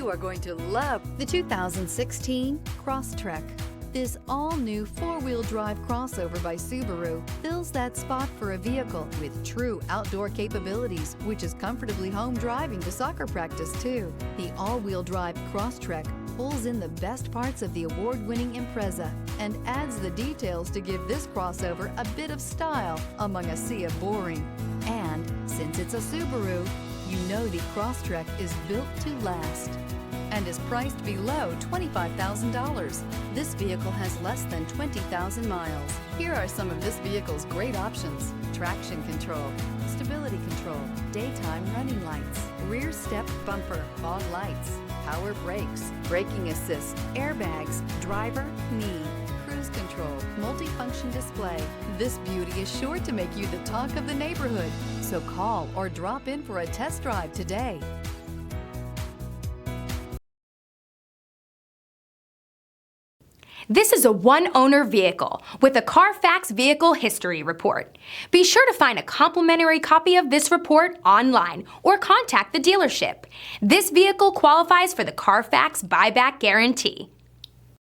You are going to love the 2016 Crosstrek. This all-new four-wheel drive crossover by Subaru fills that spot for a vehicle with true outdoor capabilities, which is comfortably home driving to soccer practice too. The all-wheel drive Crosstrek pulls in the best parts of the award-winning Impreza and adds the details to give this crossover a bit of style among a sea of boring. And since it's a Subaru, you know the Crosstrek is built to last and is priced below $25,000. This vehicle has less than 20,000 miles. Here are some of this vehicle's great options: traction control, stability control, daytime running lights, rear step bumper, fog lights, power brakes, braking assist, airbags, driver, knee, cruise control, multifunction display. This beauty is sure to make you the talk of the neighborhood. So call or drop in for a test drive today. This is a one-owner vehicle with a Carfax Vehicle History Report. Be sure to find a complimentary copy of this report online or contact the dealership. This vehicle qualifies for the Carfax Buyback Guarantee.